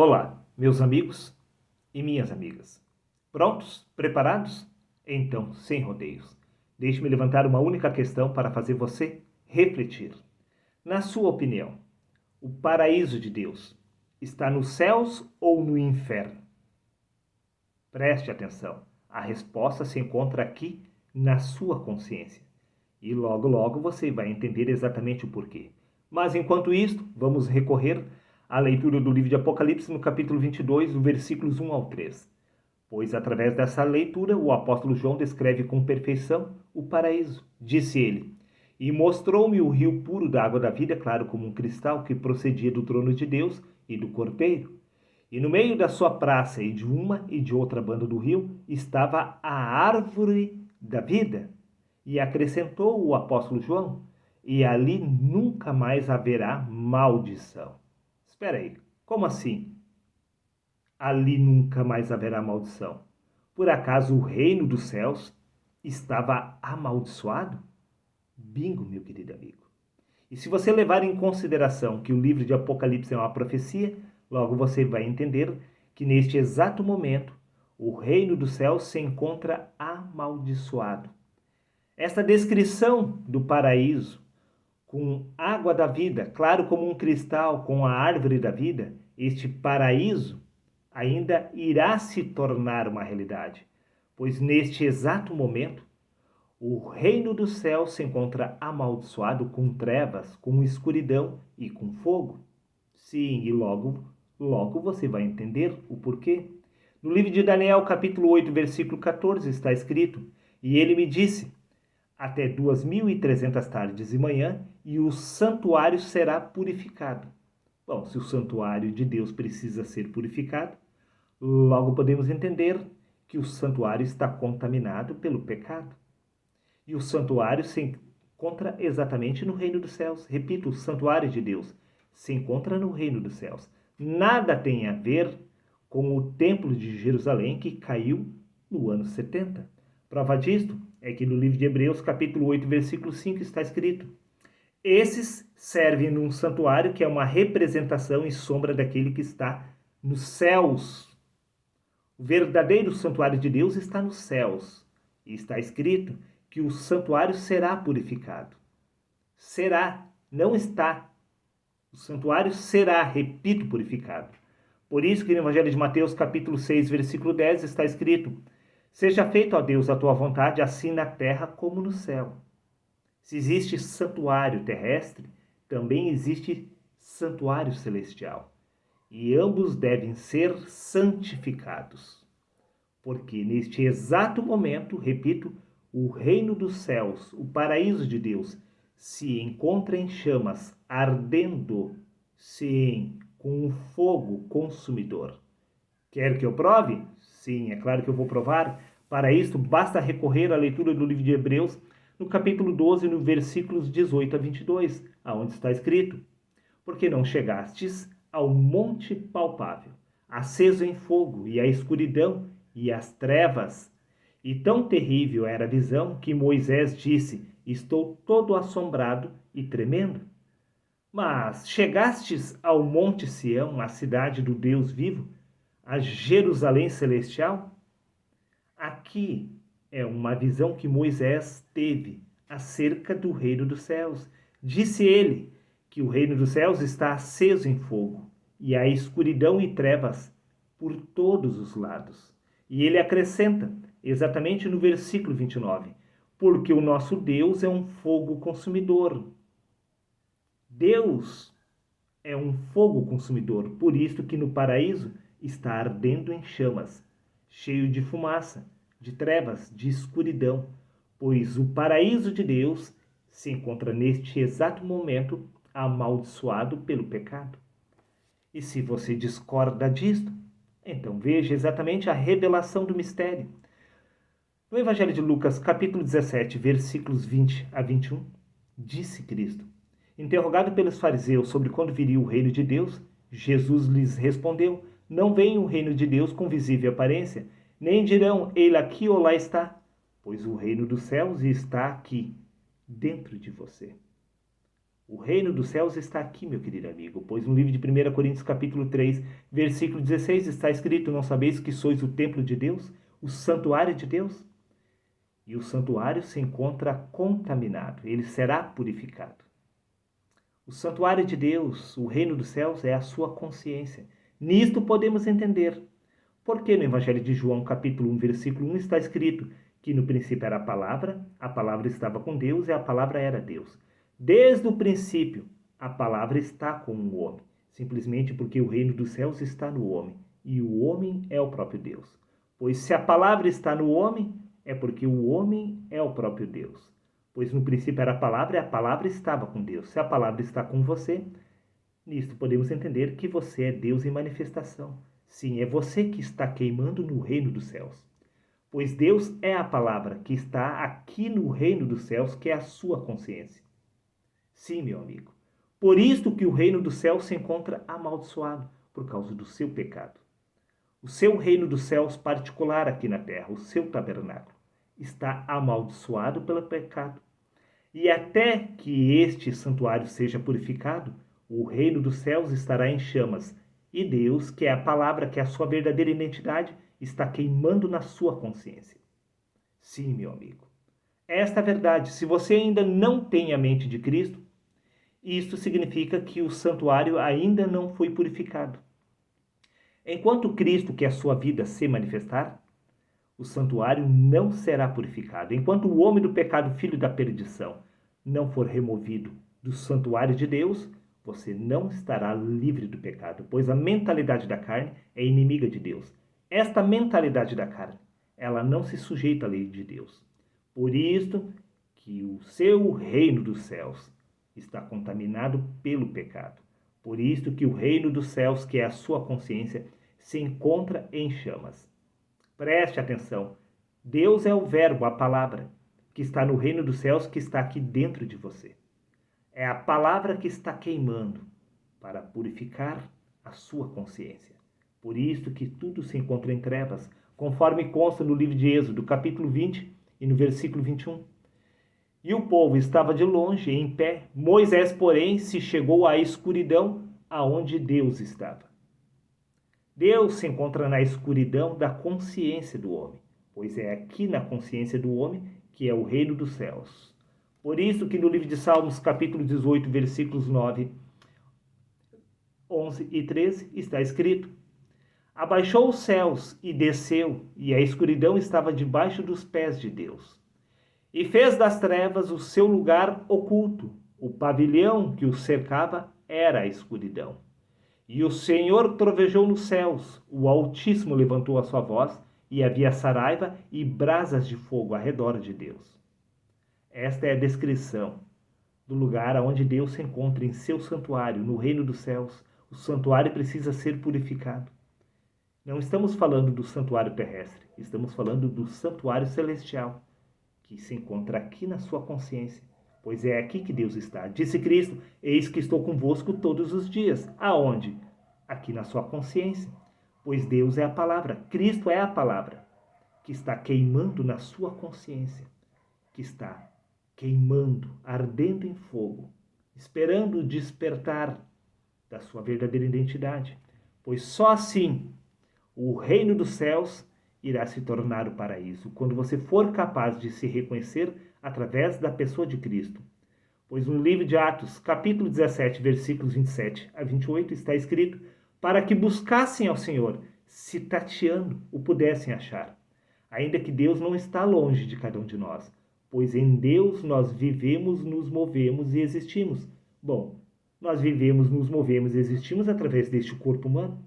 Olá, meus amigos e minhas amigas. Prontos? Preparados? Então, sem rodeios, deixe-me levantar uma única questão para fazer você refletir. Na sua opinião, o paraíso de Deus está nos céus ou no inferno? Preste atenção, a resposta se encontra aqui na sua consciência. E logo, logo você vai entender exatamente o porquê. Mas enquanto isto, vamos recorrer à leitura do livro de Apocalipse no capítulo 22, do versículos 1 ao 3. Pois através dessa leitura o apóstolo João descreve com perfeição o paraíso. Disse ele: E mostrou-me o rio puro da água da vida, claro como um cristal, que procedia do trono de Deus e do Cordeiro. E no meio da sua praça e de uma e de outra banda do rio estava a árvore da vida. E acrescentou o apóstolo João: E ali nunca mais haverá maldição. Espera aí, como assim? Ali nunca mais haverá maldição. Por acaso o reino dos céus estava amaldiçoado? Bingo, meu querido amigo. E se você levar em consideração que o livro de Apocalipse é uma profecia, logo você vai entender que neste exato momento o reino dos céus se encontra amaldiçoado. Esta descrição do paraíso, com água da vida, claro como um cristal, com a árvore da vida, este paraíso ainda irá se tornar uma realidade, pois neste exato momento o reino dos céus se encontra amaldiçoado com trevas, com escuridão e com fogo. Sim, e logo, logo você vai entender o porquê. No livro de Daniel, capítulo 8, versículo 14, está escrito: E ele me disse: Até 2.300 tardes e manhã, e o santuário será purificado. Bom, se o santuário de Deus precisa ser purificado, logo podemos entender que o santuário está contaminado pelo pecado. E o santuário se encontra exatamente no reino dos céus. Repito, o santuário de Deus se encontra no reino dos céus. Nada tem a ver com o templo de Jerusalém que caiu no ano 70. Prova disto é que no livro de Hebreus, capítulo 8, versículo 5, está escrito: Esses servem num santuário que é uma representação e sombra daquele que está nos céus. O verdadeiro santuário de Deus está nos céus. E está escrito que o santuário será purificado. Será, não está. O santuário será, repito, purificado. Por isso que no Evangelho de Mateus, capítulo 6, versículo 10, está escrito: Seja feito, ó Deus, a tua vontade, assim na terra como no céu. Se existe santuário terrestre, também existe santuário celestial. E ambos devem ser santificados. Porque neste exato momento, repito, o reino dos céus, o paraíso de Deus, se encontra em chamas, ardendo, sim, com um fogo consumidor. Quer que eu prove? Sim, é claro que eu vou provar. Para isto, basta recorrer à leitura do livro de Hebreus, no capítulo 12, no versículos 18 a 22, aonde está escrito: Porque não chegastes ao monte palpável, aceso em fogo, e a escuridão e as trevas. E tão terrível era a visão que Moisés disse: Estou todo assombrado e tremendo. Mas chegastes ao monte Sião, a cidade do Deus vivo, a Jerusalém celestial? Aqui é uma visão que Moisés teve acerca do reino dos céus. Disse ele que o reino dos céus está aceso em fogo, e há escuridão e trevas por todos os lados. E ele acrescenta, exatamente no versículo 29, porque o nosso Deus é um fogo consumidor. Deus é um fogo consumidor, por isso que no paraíso está ardendo em chamas, cheio de fumaça, de trevas, de escuridão, pois o paraíso de Deus se encontra neste exato momento amaldiçoado pelo pecado. E se você discorda disto, então veja exatamente a revelação do mistério. No Evangelho de Lucas, capítulo 17, versículos 20 a 21, disse Cristo: Interrogado pelos fariseus sobre quando viria o reino de Deus, Jesus lhes respondeu: Não vem o reino de Deus com visível aparência, nem dirão, ele aqui ou lá está, pois o reino dos céus está aqui, dentro de você. O reino dos céus está aqui, meu querido amigo, pois no livro de 1 Coríntios capítulo 3, versículo 16 está escrito: não sabeis que sois o templo de Deus, o santuário de Deus? E o santuário se encontra contaminado, ele será purificado. O santuário de Deus, o reino dos céus, é a sua consciência. Nisto podemos entender porque no Evangelho de João, capítulo 1, versículo 1, está escrito que no princípio era a palavra estava com Deus e a palavra era Deus. Desde o princípio, a palavra está com o homem, simplesmente porque o reino dos céus está no homem, e o homem é o próprio Deus. Pois se a palavra está no homem, é porque o homem é o próprio Deus. Pois no princípio era a palavra e a palavra estava com Deus. Se a palavra está com você, nisto podemos entender que você é Deus em manifestação. Sim, é você que está queimando no reino dos céus. Pois Deus é a palavra que está aqui no reino dos céus, que é a sua consciência. Sim, meu amigo. Por isto que o reino dos céus se encontra amaldiçoado, por causa do seu pecado. O seu reino dos céus particular aqui na terra, o seu tabernáculo, está amaldiçoado pelo pecado. E até que este santuário seja purificado, o reino dos céus estará em chamas, e Deus, que é a palavra, que é a sua verdadeira identidade, está queimando na sua consciência. Sim, meu amigo. Esta é a verdade. Se você ainda não tem a mente de Cristo, isto significa que o santuário ainda não foi purificado. Enquanto Cristo, que é a sua vida, se manifestar, o santuário não será purificado. Enquanto o homem do pecado, filho da perdição, não for removido do santuário de Deus, você não estará livre do pecado, pois a mentalidade da carne é inimiga de Deus. Esta mentalidade da carne, ela não se sujeita à lei de Deus. Por isto que o seu reino dos céus está contaminado pelo pecado. Por isto que o reino dos céus, que é a sua consciência, se encontra em chamas. Preste atenção. Deus é o verbo, a palavra, que está no reino dos céus, que está aqui dentro de você. É a palavra que está queimando para purificar a sua consciência. Por isso que tudo se encontra em trevas, conforme consta no livro de Êxodo, capítulo 20 e no versículo 21. E o povo estava de longe, em pé. Moisés, porém, se chegou à escuridão aonde Deus estava. Deus se encontra na escuridão da consciência do homem, pois é aqui na consciência do homem que é o reino dos céus. Por isso que no livro de Salmos, capítulo 18, versículos 9, 11 e 13, está escrito: abaixou os céus e desceu, e a escuridão estava debaixo dos pés de Deus. E fez das trevas o seu lugar oculto. O pavilhão que o cercava era a escuridão. E o Senhor trovejou nos céus, o Altíssimo levantou a sua voz, e havia saraiva e brasas de fogo ao redor de Deus. Esta é a descrição do lugar onde Deus se encontra em seu santuário, no reino dos céus. O santuário precisa ser purificado. Não estamos falando do santuário terrestre, estamos falando do santuário celestial, que se encontra aqui na sua consciência, pois é aqui que Deus está. Disse Cristo: eis que estou convosco todos os dias. Aonde? Aqui na sua consciência, pois Deus é a palavra, Cristo é a palavra, que está queimando na sua consciência, que está queimando, ardendo em fogo, esperando o despertar da sua verdadeira identidade, pois só assim o reino dos céus irá se tornar o paraíso, quando você for capaz de se reconhecer através da pessoa de Cristo. Pois no livro de Atos, capítulo 17, versículos 27 a 28, está escrito: para que buscassem ao Senhor, se tateando o pudessem achar. Ainda que Deus não está longe de cada um de nós, pois em Deus nós vivemos, nos movemos e existimos. Bom, nós vivemos, nos movemos e existimos através deste corpo humano.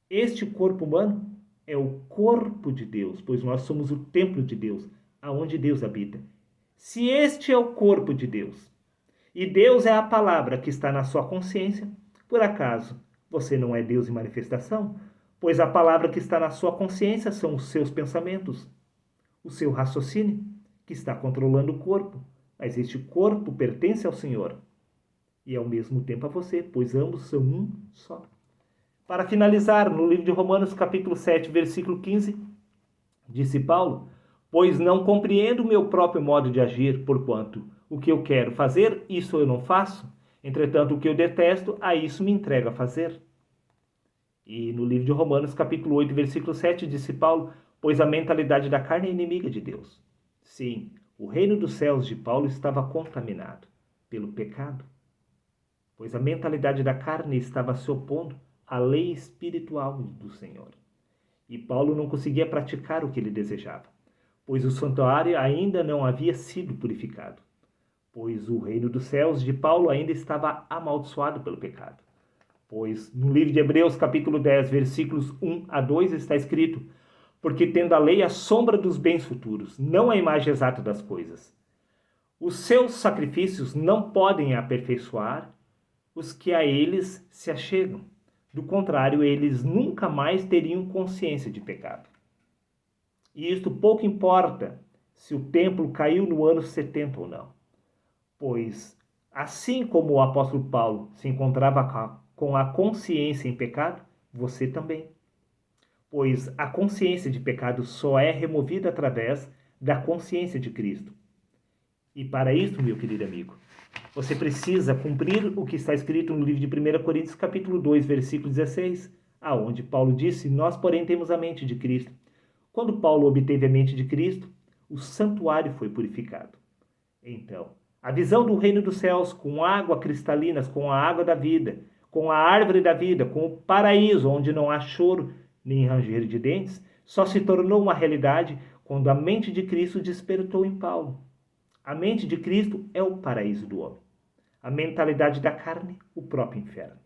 Este corpo humano é o corpo de Deus, pois nós somos o templo de Deus, aonde Deus habita. Se este é o corpo de Deus, e Deus é a palavra que está na sua consciência, por acaso você não é Deus em manifestação? Pois a palavra que está na sua consciência são os seus pensamentos, o seu raciocínio, que está controlando o corpo. Mas este corpo pertence ao Senhor e ao mesmo tempo a você, pois ambos são um só. Para finalizar, no livro de Romanos, capítulo 7, versículo 15, disse Paulo: pois não compreendo o meu próprio modo de agir, porquanto O que eu quero fazer, isso eu não faço. Entretanto, o que eu detesto, a isso me entrego a fazer. E no livro de Romanos, capítulo 8, versículo 7, disse Paulo, pois a mentalidade da carne é inimiga de Deus. Sim, o reino dos céus de Paulo estava contaminado pelo pecado, pois a mentalidade da carne estava se opondo à lei espiritual do Senhor. E Paulo não conseguia praticar o que ele desejava, pois o santuário ainda não havia sido purificado, pois o reino dos céus de Paulo ainda estava amaldiçoado pelo pecado. Pois no livro de Hebreus, capítulo 10, versículos 1 a 2, está escrito, porque tendo a lei a sombra dos bens futuros, não a imagem exata das coisas. Os seus sacrifícios não podem aperfeiçoar os que a eles se achegam. Do contrário, eles nunca mais teriam consciência de pecado. E isto pouco importa se o templo caiu no ano 70 ou não. Pois, assim como o apóstolo Paulo se encontrava com a consciência em pecado, você também. Pois a consciência de pecado só é removida através da consciência de Cristo. E para isso, meu querido amigo, você precisa cumprir o que está escrito no livro de 1 Coríntios, capítulo 2, versículo 16, aonde Paulo disse, nós, porém, temos a mente de Cristo. Quando Paulo obteve a mente de Cristo, o santuário foi purificado. Então, a visão do reino dos céus com água cristalina, com a água da vida, com a árvore da vida, com o paraíso, onde não há choro nem ranger de dentes, só se tornou uma realidade quando a mente de Cristo despertou em Paulo. A mente de Cristo é o paraíso do homem. A mentalidade da carne, o próprio inferno.